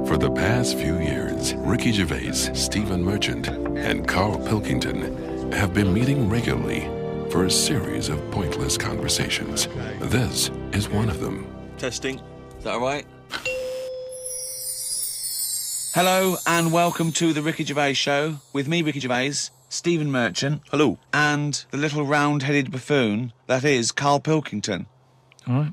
For the past few years, Ricky Gervais, Stephen Merchant, and Carl Pilkington have been meeting regularly for a series of pointless conversations. This is one of them. Testing. Is that all right? Hello and welcome to the Ricky Gervais Show with me, Ricky Gervais, Stephen Merchant. Hello. And the little round-headed buffoon that is Carl Pilkington. All right.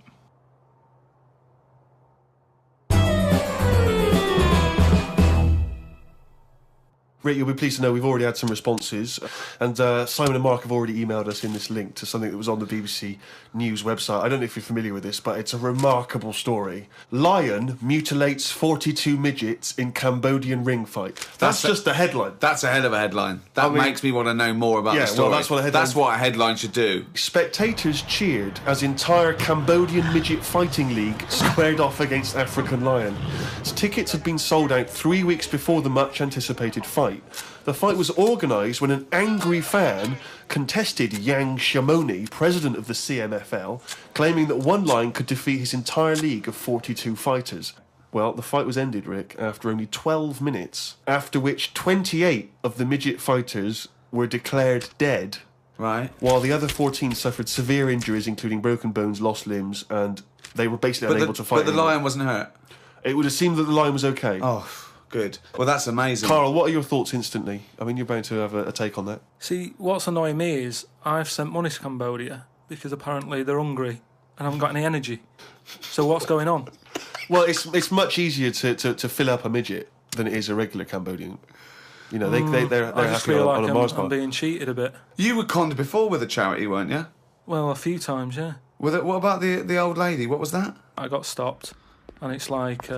Rick, you'll be pleased to know we've already had some responses, and Simon and Mark have already emailed us in this link to something that was on the BBC News website. I don't know if you're familiar with this, but it's a remarkable story. Lion mutilates 42 midgets in Cambodian ring fight. That's just a headline. That's a hell of a headline. That makes me want to know more about the story. Well, that's what a headline... That's what a headline should do. Spectators cheered as entire Cambodian midget fighting league squared off against African lion. Tickets had been sold out 3 weeks before the much-anticipated fight. The fight was organised when an angry fan contested Yang Shamoni, president of the CMFL, claiming that one lion could defeat his entire league of 42 fighters. Well, the fight was ended, Rick, after only 12 minutes, after which 28 of the midget fighters were declared dead. Right. While the other 14 suffered severe injuries, including broken bones, lost limbs, and they were basically unable to fight But the anymore. lion wasn't hurt? It would have seemed that the lion was okay. Oh, good. Well, that's amazing. Carl, what are your thoughts instantly? I mean, you're bound to have a take on that. See, what's annoying me is I've sent money to Cambodia because apparently they're hungry and haven't got any energy. So what's going on? Well, it's much easier to fill up a midget than it is a regular Cambodian. You know, they're I just happy feel on like a Mars bar. I'm being cheated a bit. You were conned before with a charity, weren't you? Well, a few times, yeah. What about the old lady? What was that? I got stopped, and it's like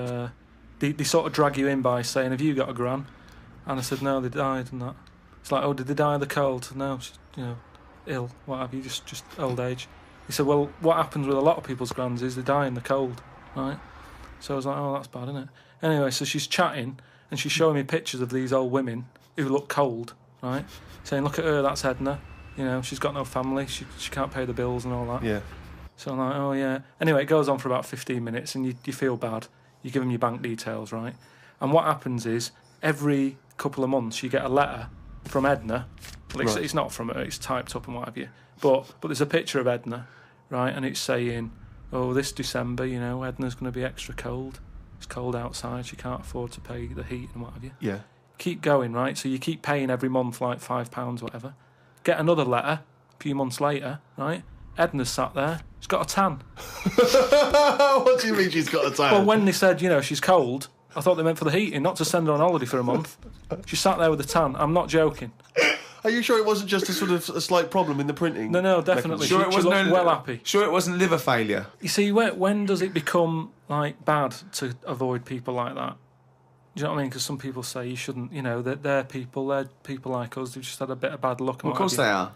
they sort of drag you in by saying, "Have you got a gran?" And I said, "No, they died," and that. It's like, "Oh, did they die of the cold?" No, she's, ill, what have you, just old age. He said, "Well, what happens with a lot of people's grans is they die in the cold, right?" So I was like, "Oh, that's bad, isn't it?" Anyway, so she's chatting, and she's showing me pictures of these old women who look cold, right? Saying, "Look at her, that's Edna. She's got no family, she can't pay the bills and all that." Yeah. So I'm like, "Oh, yeah." Anyway, it goes on for about 15 minutes, and you feel bad. You give them your bank details, right? And what happens is, every couple of months, you get a letter from Edna. Well, it's not from her, it's typed up and what have you. But there's a picture of Edna, right? And it's saying, "Oh, this December, Edna's going to be extra cold. It's cold outside, she can't afford to pay the heat and what have you." Yeah. Keep going, right? So you keep paying every month like £5, whatever. Get another letter a few months later, right? Edna's sat there. She's got a tan. What do you mean she's got a tan? Well, when they said, she's cold, I thought they meant for the heating, not to send her on holiday for a month. She sat there with a tan. I'm not joking. Are you sure it wasn't just a slight problem in the printing? No, definitely. Sure, it wasn't looked well happy. Sure, it wasn't liver failure. You see, when does it become bad to avoid people like that? Do you know what I mean? Because some people say you shouldn't. They're people like us who've just had a bit of bad luck. Well, of course they are.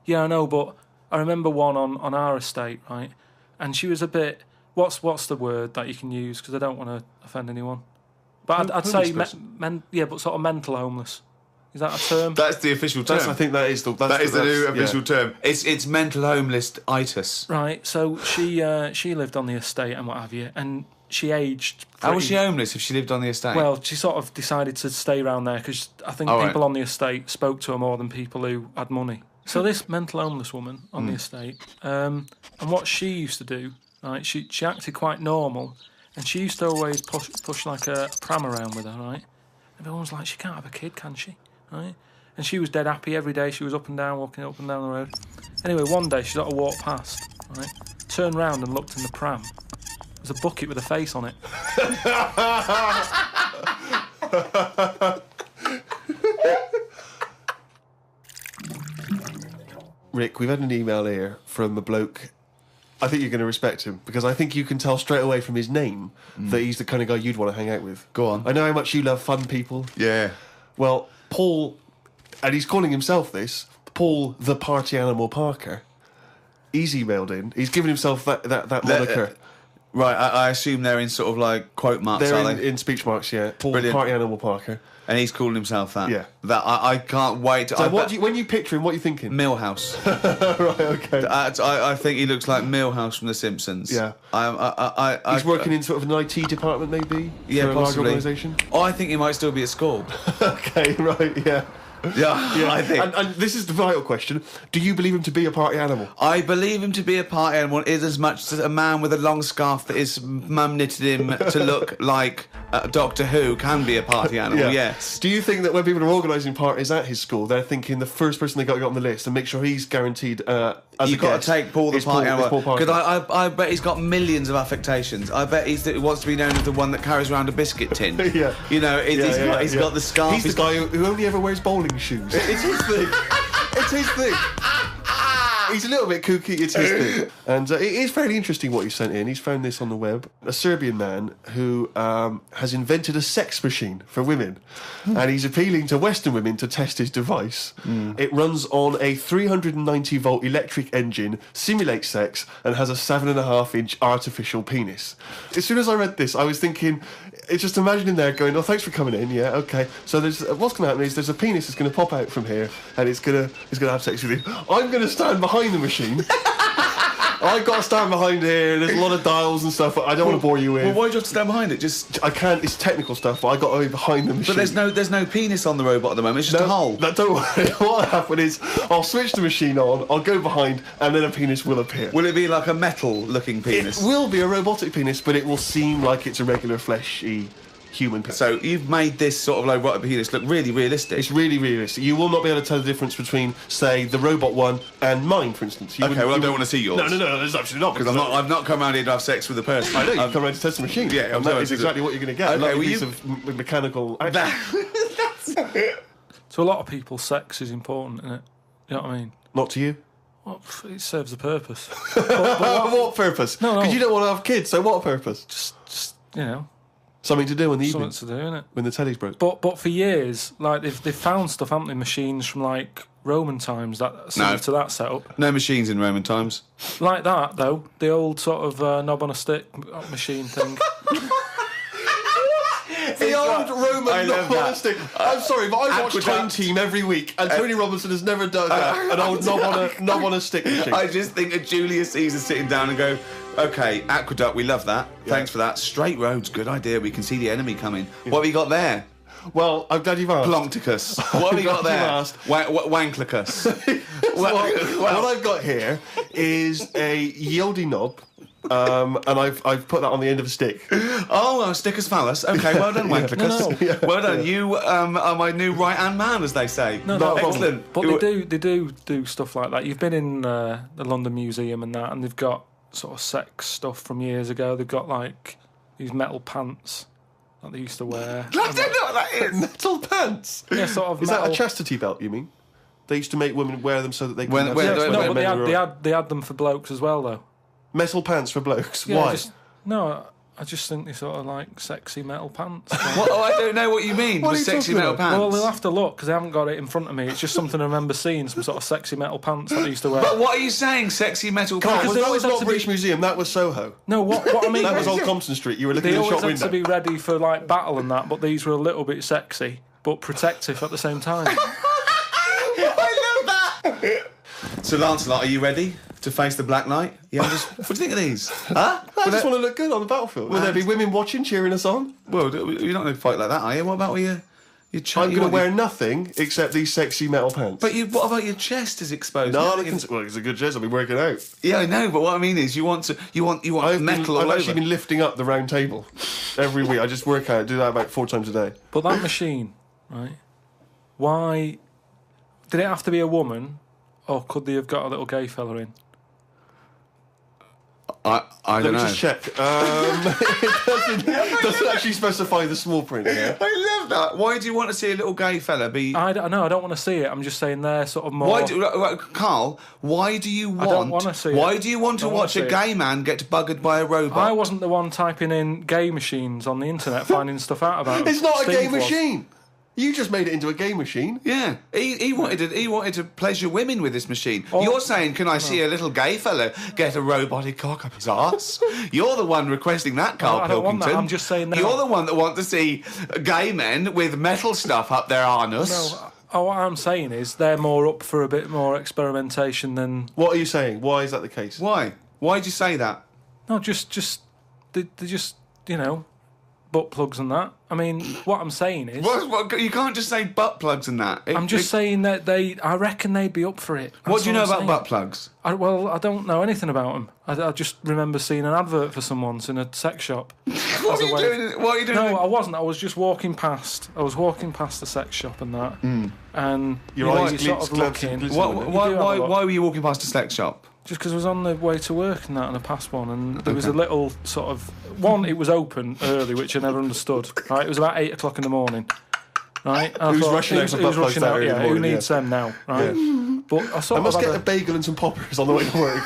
Yeah, I know, but I remember one on our estate, right? And she was a bit. What's the word that you can use? Because I don't want to offend anyone. But I'd say but sort of mental homeless. Is that a term? That's the official term. I think that is the new official term. It's mental homeless-itis. Right. So she lived on the estate and what have you, and she aged. How was she homeless if she lived on the estate? Well, she sort of decided to stay around there because I think people on the estate spoke to her more than people who had money. So this mental homeless woman on the estate, and what she used to do, right? She acted quite normal, and she used to always push like a pram around with her, right? Everyone was like, "She can't have a kid, can she?" Right? And she was dead happy every day. She was up and down, walking up and down the road. Anyway, one day she sort of walked past, right? Turned round and looked in the pram. There's a bucket with a face on it. Rick, we've had an email here from a bloke. I think you're going to respect him, because I think you can tell straight away from his name that he's the kind of guy you'd want to hang out with. Go on. I know how much you love fun people. Yeah. Well, Paul, and he's calling himself this, Paul the Party Animal Parker, he's emailed in. He's given himself that moniker. Right, I assume they're in sort of like quote marks, They're are in, they? in speech marks, yeah. Brilliant. Party animal Parker. And he's calling himself that. Yeah. That I can't wait. So when you picture him, what are you thinking? Millhouse. Right, okay. I think he looks like Millhouse from The Simpsons. Yeah. He's working in sort of an IT department, maybe? Yeah, for a large possibly. organisation? Oh, I think he might still be at school. Okay, right, yeah. Yeah, I think. And this is the vital question. Do you believe him to be a party animal? I believe him to be a party animal is as much as a man with a long scarf that his mum knitted him to look like Doctor Who can be a party animal, yes. Do you think that when people are organising parties at his school, they're thinking the first person they got to get on the list and make sure he's guaranteed as You've a got guest to take Paul the is party Paul animal. Parker. Because I bet he's got millions of affectations. I bet he wants to be known as the one that carries around a biscuit tin. Yeah. You know, he's got the scarf. He's the guy who only ever wears bowling shoes. It's his thing. It's his thing. He's a little bit kooky, it's his thing. And it is fairly interesting what he sent in. He's found this on the web. A Serbian man who has invented a sex machine for women. And he's appealing to Western women to test his device. It runs on a 390-volt electric engine, simulates sex, and has a 7.5-inch artificial penis. As soon as I read this, I was thinking... It's just imagining there going, oh, thanks for coming in, yeah, okay. So there's what's going to happen is there's a penis that's going to pop out from here and it's going to have sex with you. I'm going to stand behind the machine. I've got to stand behind here. There's a lot of dials and stuff. I don't want to bore you with. Well, why do you have to stand behind it? Just I can't. It's technical stuff, but I got to be behind the machine. But there's no penis on the robot at the moment. It's just a hole. No, don't worry. What'll happen is I'll switch the machine on. I'll go behind, and then a penis will appear. Will it be like a metal-looking penis? It will be a robotic penis, but it will seem like it's a regular fleshy human penis. So you've made this sort of like robotic penis look really realistic. It's really realistic. You will not be able to tell the difference between, say, the robot one and mine, for instance. Okay, well, I don't want to see yours. No, there's absolutely not. Because I've not come around here to have sex with a person. I know, you've come around to test the machine. Yeah, and that is exactly what you're going to get. Okay, a piece of mechanical action. To a lot of people, sex is important, isn't it? You know what I mean? Not to you? Well, it serves a purpose. What purpose? No. Because you don't want to have kids, so what purpose? Just you know, something to do in the something evening. to do, innit? When the telly's broke. But for years, like they've found stuff, haven't they? Machines from like Roman times that similar to that setup. No machines in Roman times. Like that though, the old sort of knob on a stick machine thing. The old Roman knob on a stick. I'm sorry, but I watch Aqueduct. Time Team every week, and Tony Robinson has never done an old knob on a stick machine. I just think of Julius Caesar sitting down and go, okay, aqueduct, we love that. Thanks for that. Straight roads, good idea. We can see the enemy coming. What have you got there? Well, I'm glad you've asked. Ploncticus. What have you got there? Wanklicus. What I've got here is a Yodi knob. And I've put that on the end of a stick. Oh, sticker's phallus. Okay, well done, Wanklicus. No. Well done. You are my new right-hand man, as they say. No, excellent. But they do stuff like that. You've been in the London Museum and that, and they've got sort of sex stuff from years ago. They've got like these metal pants that they used to wear. I don't know what that is. Metal pants? Yeah, sort of. Is metal. that a chastity belt, you mean? They used to make women wear them so that they could have When- sex when- with No, men who were- they had them for blokes as well, though. Metal pants for blokes. Yeah, Why? I just think they sort of like sexy metal pants. What? Oh, I don't know what you mean. What with are you sexy talking metal about? pants. Well, they'll have to look because I haven't got it in front of me. It's just something I remember seeing, some sort of sexy metal pants that they used to wear. But what are you saying? Sexy metal Come on, pants? they that always was had not to British be- Museum, that was Soho. No, what I mean That was is Old Compton Street. You were looking they in the always shop had window. to be ready for like battle and that, but these were a little bit sexy but protective at the same time. I love that. So, Lancelot, are you ready to face the Black Knight? Yeah. What do you think of these? Huh? I just want to look good on the battlefield. Will there be women watching, cheering us on? Well, you're not going to fight like that, are you? What about your chest? I'm going to wear nothing except these sexy metal pants. But what about your chest is exposed? no, You- well, it's a good chest. I've been working out. Yeah, I know. But what I mean is, you want metal all I've over. actually been lifting up the round table every week. I just work out, do that about 4 times a day. But that machine, right? Why did it have to be a woman, or could they have got a little gay fella in? I Let don't me know. just check. It doesn't actually specify the small print here. I love that. Why do you want to see a little gay fella be? I don't know. I don't want to see it. I'm just saying they're sort of more. Carl? Why do you want? don't wanna see it. Why do you want to Don't wanna watch a see it. gay man get buggered by a robot? I wasn't the one typing in gay machines on the internet, finding stuff out about them. It's not a Steve gay was. machine. You just made it into a game machine. Yeah, he wanted to pleasure women with this machine. You're saying, can I see a little gay fellow get a robotic cock up his arse? You're the one requesting that, Carl I don't want Pilkington. that. I'm just saying that. You're the one that wants to see gay men with metal stuff up their anus. No, what I'm saying is they're more up for a bit more experimentation than... What are you saying? Why is that the case? Why? Why'd you say that? No, they're just, butt plugs and that. I mean, what I'm saying is... What, you can't just say butt plugs and that. I'm just saying that I reckon they'd be up for it. What do you know I'm about saying. butt plugs? I don't know anything about them. I just remember seeing an advert for some once in a sex shop. What are you doing? No, I wasn't. I was just walking past. I was walking past the sex shop and that. And Your eyes sort of looking. Why were you walking past a sex shop? Just because I was on the way to work and that, and I passed one, and there was a little sort of... One, it was open early, which I never understood, right? It was about 8 o'clock in the morning, right? Who's rushing out for butt plugs that early in the morning? Who needs them now, right? Yeah. But I must get a bagel and some poppers on the way to work.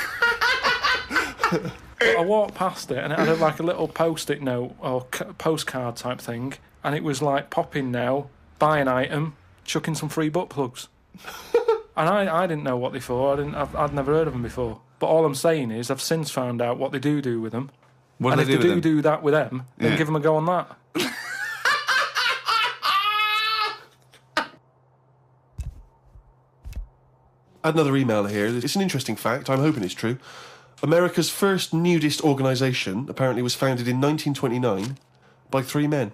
But I walked past it, and it had like a little post-it note or postcard type thing, and it was like, pop in now, buy an item, chuck in some free butt plugs. And I didn't know what they for. I'd never heard of them before. But all I'm saying is I've since found out what they do with them. What and do if they they do that with them, then give them a go on that. I had another email here. It's an interesting fact. I'm hoping it's true. America's first nudist organisation apparently was founded in 1929 by 3 men.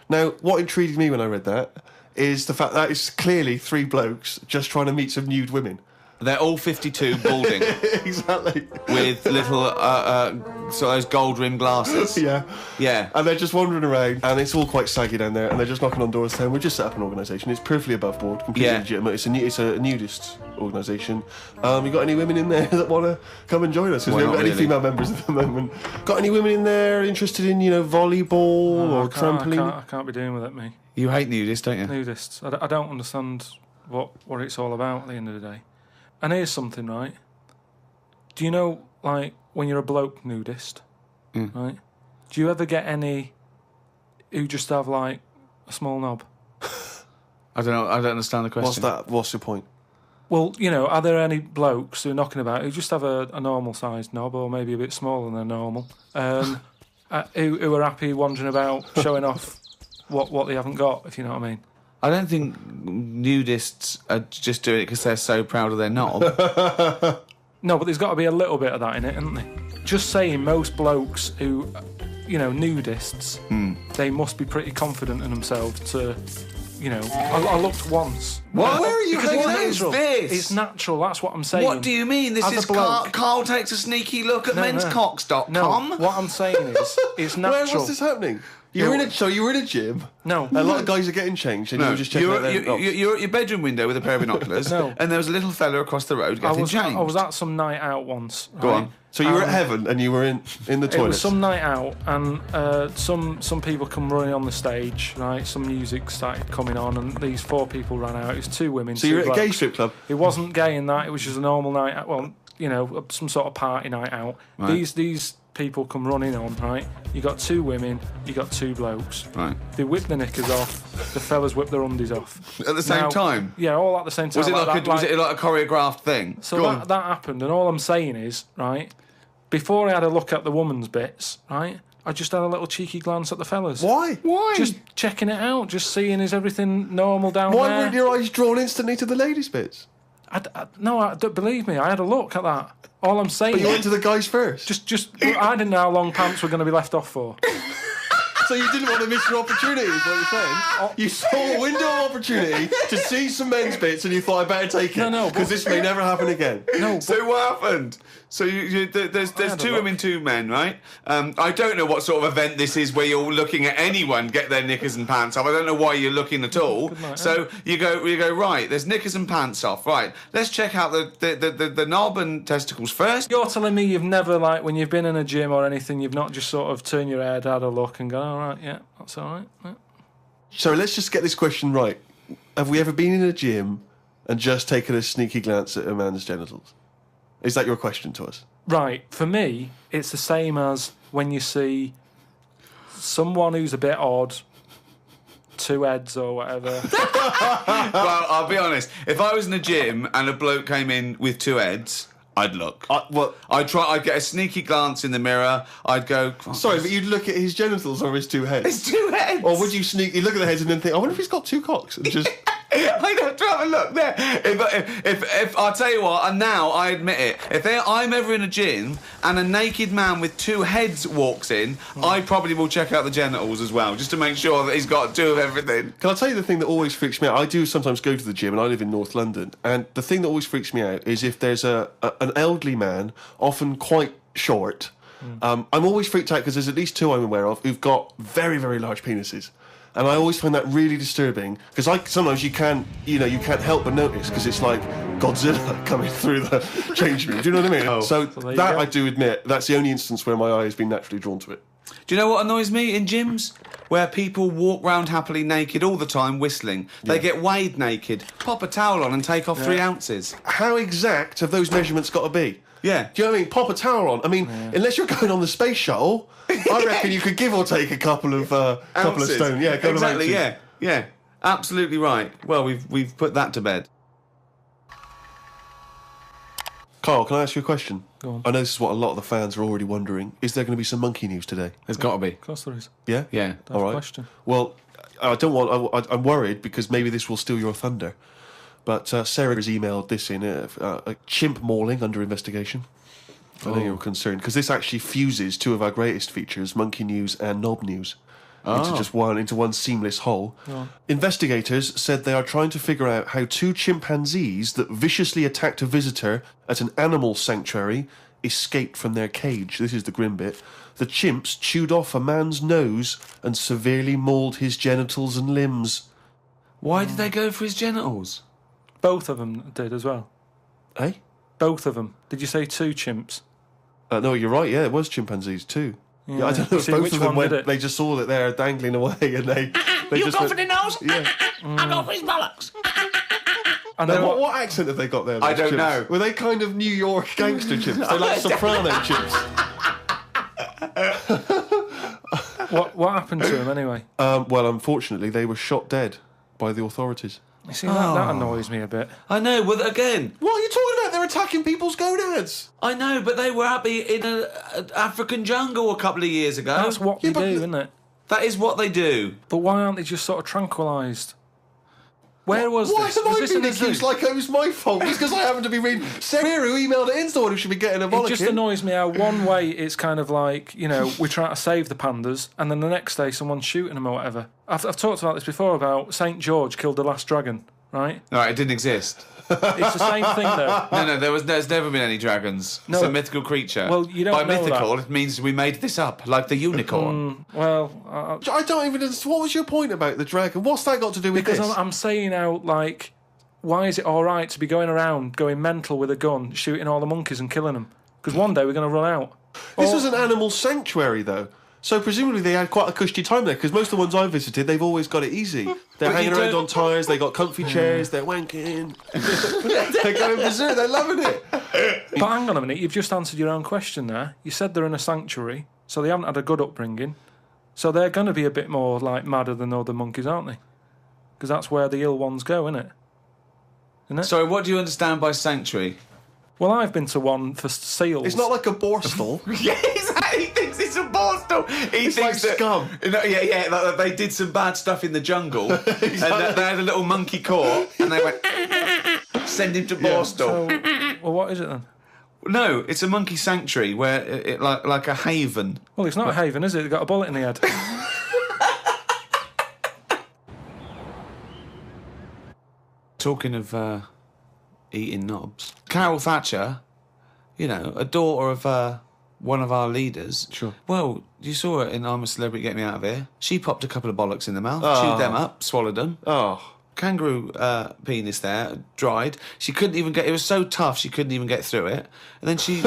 Now, what intrigued me when I read that is the fact that it's clearly 3 blokes just trying to meet some nude women. They're all 52 balding. Exactly. With little, sort of those gold-rimmed glasses. Yeah. Yeah. And they're just wandering around, and it's all quite saggy down there, and they're just knocking on doors saying, we've just set up an organisation. It's perfectly above board, completely legitimate. It's a nudist organisation. You got any women in there that want to come and join us? Because we haven't got any female members at the moment. Got any women in there interested in, volleyball or trampoline? I can't be doing with it, me. You hate nudists, don't you? Nudists. I don't understand what it's all about at the end of the day. And here's something, right? Do you know, like, when you're a bloke nudist, right? Do you ever get any who just have, like, a small knob? I don't know. I don't understand the question. What's that? What's your point? Well, are there any blokes who are knocking about who just have a normal-sized knob, or maybe a bit smaller than normal, who are happy wandering about showing off what they haven't got, if you know what I mean? I don't think nudists are just doing it because they're so proud of their knob. No, but there's got to be a little bit of that in it, isn't there? Just saying, most blokes who, nudists, they must be pretty confident in themselves to, I looked once. What? Where are you? What is this? It's natural, that's what I'm saying. What do you mean? This is Carl takes a sneaky look at menscocks.com. No, what I'm saying is, it's natural. Where was this happening? You were in a gym? No. A lot of guys are getting changed, and you were just checking out their you're at your bedroom window with a pair of binoculars, and there was a little fella across the road getting changed. I was at some night out once. Go on. So you were at heaven, and you were in the toilet. It was some night out, and some people come running on the stage, right? Some music started coming on, and these 4 people ran out. It was 2 women. So you were at a gay strip club? It wasn't gay in that. It was just a normal night out. Well, some sort of party night out. Right. These people come running on, right? You got 2 women, you got 2 blokes. Right. They whip their knickers off, the fellas whip their undies off. At the same time? Yeah, all at the same time. Was it like a choreographed thing? So that happened, and all I'm saying is, right, before I had a look at the woman's bits, right, I just had a little cheeky glance at the fellas. Why? Just checking it out, just seeing is everything normal down there. Why weren't your eyes drawn instantly to the ladies' bits? No, don't believe me, I had a look at that. All I'm saying. But you went to the guys first. I didn't know how long pants were going to be left off for. So you didn't want to miss your opportunity, is what you're saying? You saw a window of opportunity to see some men's bits, and you thought, I better take it. No, because this may never happen again. No. So what happened? So there's 2 women, 2 men, right? I don't know what sort of event this is where you're looking at anyone get their knickers and pants off. I don't know why you're looking at all. So you go right. There's knickers and pants off. Right. Let's check out the knob and testicles first. You're telling me you've never, like, when you've been in a gym or anything, you've not just sort of turned your head, had a look, and gone, all right, yeah, that's all right. Yeah. So let's just get this question right. Have we ever been in a gym and just taken a sneaky glance at a man's genitals? Is that your question to us? Right. For me, it's the same as when you see someone who's a bit odd 2 heads or whatever. Well, I'll be honest. If I was in a gym and a bloke came in with 2 heads, I'd look. I'd get a sneaky glance in the mirror. I'd go... Sorry, but you'd look at his genitals or his 2 heads? His 2 heads! Or would you sneakily look at the heads and then think, I wonder if he's got 2 cocks? And just... I'd have to have a look there. If I'll tell you what, and now I admit it, if I'm ever in a gym and a naked man with 2 heads walks in, I probably will check out the genitals as well, just to make sure that he's got 2 of everything. Can I tell you the thing that always freaks me out? I do sometimes go to the gym, and I live in North London, and the thing that always freaks me out is if there's an elderly man, often quite short. I'm always freaked out because there's at least 2 I'm aware of who've got very, very large penises. And I always find that really disturbing because sometimes you can't help but notice because it's like Godzilla coming through the change room. Do you know what I mean? So that I do admit that's the only instance where my eye has been naturally drawn to it. Do you know what annoys me in gyms? Where people walk round happily naked all the time whistling. They get weighed naked, pop a towel on and take off 3 ounces. How exact have those measurements got to be? Yeah. Do you know what I mean? Pop a towel on. I mean, unless you're going on the space shuttle, I reckon you could give or take a couple of stone. Yeah, exactly. Yeah. Absolutely right. Well, we've put that to bed. Carl, can I ask you a question? Go on. I know this is what a lot of the fans are already wondering. Is there going to be some monkey news today? There's got to be. Of course there is. Yeah? Yeah. All right. Question. Well, I'm worried because maybe this will steal your thunder. But Sarah has emailed this in, a chimp mauling under investigation. I know you're concerned, because this actually fuses 2 of our greatest features, Monkey News and Knob News, into one seamless whole. Oh. Investigators said they are trying to figure out how 2 chimpanzees that viciously attacked a visitor at an animal sanctuary escaped from their cage. This is the grim bit. The chimps chewed off a man's nose and severely mauled his genitals and limbs. Why did they go for his genitals? Both of them did as well. Eh? Both of them. Did you say 2 chimps? No, you're right. Yeah, it was chimpanzees too. Yeah, I don't know if both of them went. They just saw that they're dangling away, and they you just go for the nose. Yeah. I go for his bollocks. And then what accent have they got there? I don't chimps? Know. Were they kind of New York gangster chimps? They're like soprano chimps. What happened to them anyway? Well, unfortunately, they were shot dead by the authorities. You see, that annoys me a bit. I know, but again... What are you talking about? They're attacking people's gonads. I know, but they were happy in an African jungle a couple of years ago. That's what they do, isn't it? That is what they do. But why aren't they just sort of tranquilised? Where was this? Why Was have I this been in a zoo? accused like it was my fault? Just because I happen to be reading... Sarah, who emailed it in, the one who should be getting a bollocking. It just annoys me how one way it's kind of like, we're trying to save the pandas, and then the next day someone's shooting them or whatever. I've talked about this before, about St. George killed the last dragon, right? No, it didn't exist. It's the same thing, though. No, there's never been any dragons. No. It's a mythical creature. Well, you don't By know mythical, that. it means we made this up, like the unicorn. I don't even... What was your point about the dragon? What's that got to do with because this? I'm saying out, like, why is it all right to be going around, going mental with a gun, shooting all the monkeys and killing them? Because one day we're going to run out. This was an animal sanctuary, though. So presumably they had quite a cushy time there, because most of the ones I've visited, they've always got it easy. They're hanging around on tyres, they got comfy chairs, they're wanking. They're going berserk, they're loving it. But hang on a minute, you've just answered your own question there. You said they're in a sanctuary, so they haven't had a good upbringing. So they're going to be a bit more, like, madder than other monkeys, aren't they? Because that's where the ill ones go, isn't it? Sorry, what do you understand by sanctuary? Well, I've been to one for seals. It's not like a borstal. Yeah, exactly. He thinks it's a borstal. It's like scum. Like they did some bad stuff in the jungle, and they had a little monkey court, and they went, send him to borstal. Well, what is it then? No, it's a monkey sanctuary where it like a haven. Well, it's not a haven, is it? They've got a bullet in the head. Talking of eating knobs, Carol Thatcher, a daughter of one of our leaders. Sure. Well, you saw her in I'm a Celebrity, Get Me Out of Here. She popped a couple of bollocks in the mouth, chewed them up, swallowed them. Oh. Kangaroo penis there, dried. She couldn't even get... It was so tough, she couldn't even get through it. And then she...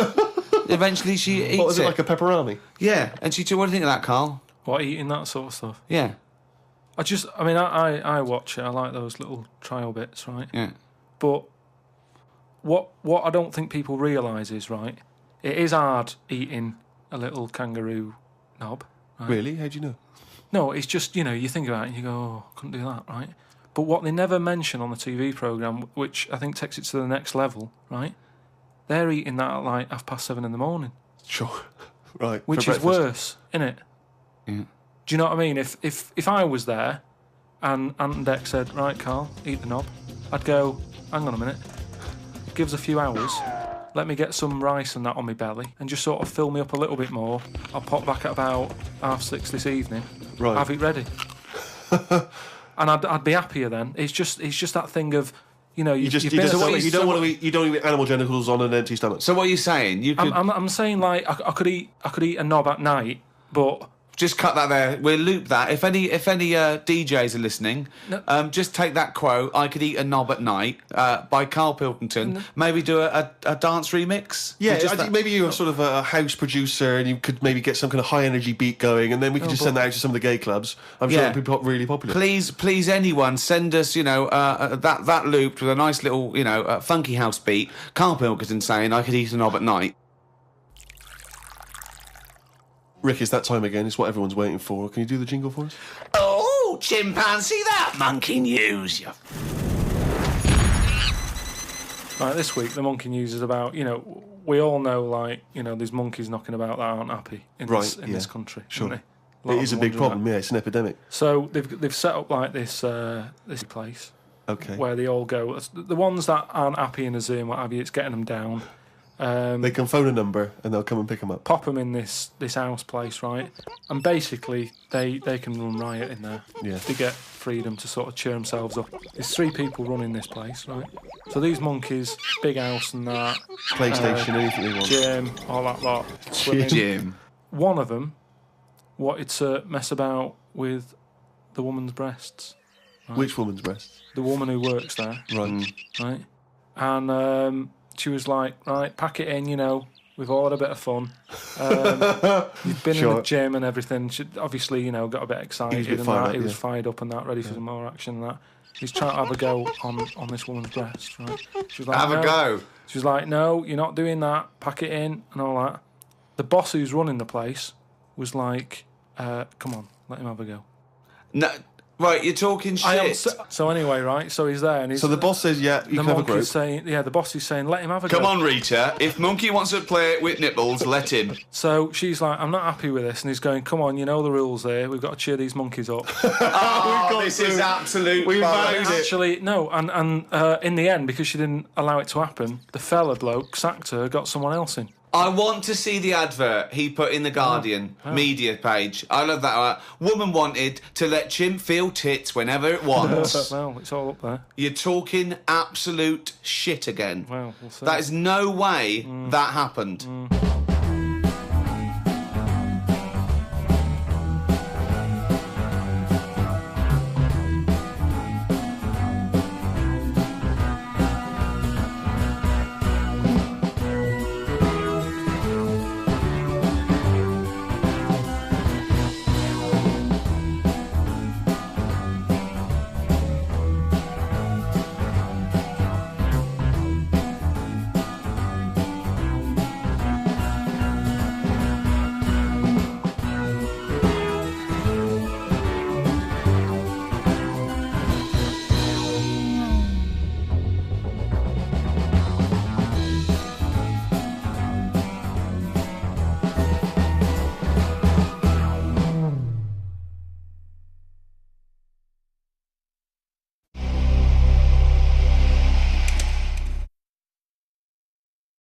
eventually she eats it. What was it, like a pepperoni? Yeah. And she took... What do you think of that, Carl? What, eating that sort of stuff? Yeah. I watch it. I like those little trial bits, right? Yeah. But what I don't think people realise is, right, it is hard eating a little kangaroo knob. Right? Really? How'd you know? No, it's just, you think about it and you go, oh, couldn't do that, right? But what they never mention on the TV programme, which I think takes it to the next level, right? They're eating that at 7:30 in the morning. Sure. Right. Which is worse, innit? Yeah. Do you know what I mean? If I was there and Ant and Dec said, right, Carl, eat the knob, I'd go, hang on a minute, give us a few hours, let me get some rice and that on my belly and just sort of fill me up a little bit more. I'll pop back at about 6:30 this evening, Right. have it ready. And I'd be happier then. It's just that thing of, you don't want to eat animal genitals on an empty stomach. So what are you saying? You could I'm saying I could eat a knob at night, but just cut that there. We'll loop that. If any DJs are listening, just take that quote. I could eat a knob at night by Carl Pilkington. Maybe do a dance remix. Yeah, I think maybe you're sort of a house producer, and you could maybe get some kind of high energy beat going, and then we could send that out to some of the gay clubs. I'm sure it'd be really popular. Please, anyone send us, that looped with a nice little, funky house beat. Carl Pilkington saying I could eat a knob at night. Rick, it's that time again. It's what everyone's waiting for. Can you do the jingle for us? Oh, chimpanzee, that monkey news. Right, this week the monkey news is about, we all know, there's monkeys knocking about that aren't happy in this country. Sure. It is a big problem, it's an epidemic. So they've set up this place. Okay. Where they all go. The ones that aren't happy in a zoo and what have you, it's getting them down. They can phone a number and they'll come and pick them up. Pop them in this house place, right? And basically, they can run riot in there. Yeah. They get freedom to sort of cheer themselves up. There's 3 people running this place, right? So these monkeys, big house and that. PlayStation, anything they want. Gym, all that lot. Swimming. Gym. One of them wanted to mess about with the woman's breasts. Right? Which woman's breasts? The woman who works there. Right. Right? And she was like, right, pack it in, we've all had a bit of fun. You've been in the gym and everything. She obviously, got a bit excited and that. He was fired up and that, ready for some more action and that. He's trying to have a go on this woman's breast, right? She was like, have a go. She was like, no, you're not doing that. Pack it in and all that. The boss who's running the place was like, come on, let him have a go. No. Right, you're talking shit. So anyway, right, so he's there and he's... So the boss says, yeah, you can have a group. The boss is saying, let him have a go. Come on, Rita, if Monkey wants to play with nipples, let him. So she's like, I'm not happy with this, and he's going, come on, you know the rules here, we've got to cheer these monkeys up. This is absolute... We've valued it. Actually, no, and in the end, because she didn't allow it to happen, the fella bloke sacked her, got someone else in. I want to see the advert he put in the Guardian media page. I love that. Woman wanted to let chimp feel tits whenever it wants. Well, it's all up there. You're talking absolute shit again. Well, we'll see. That is no way that happened.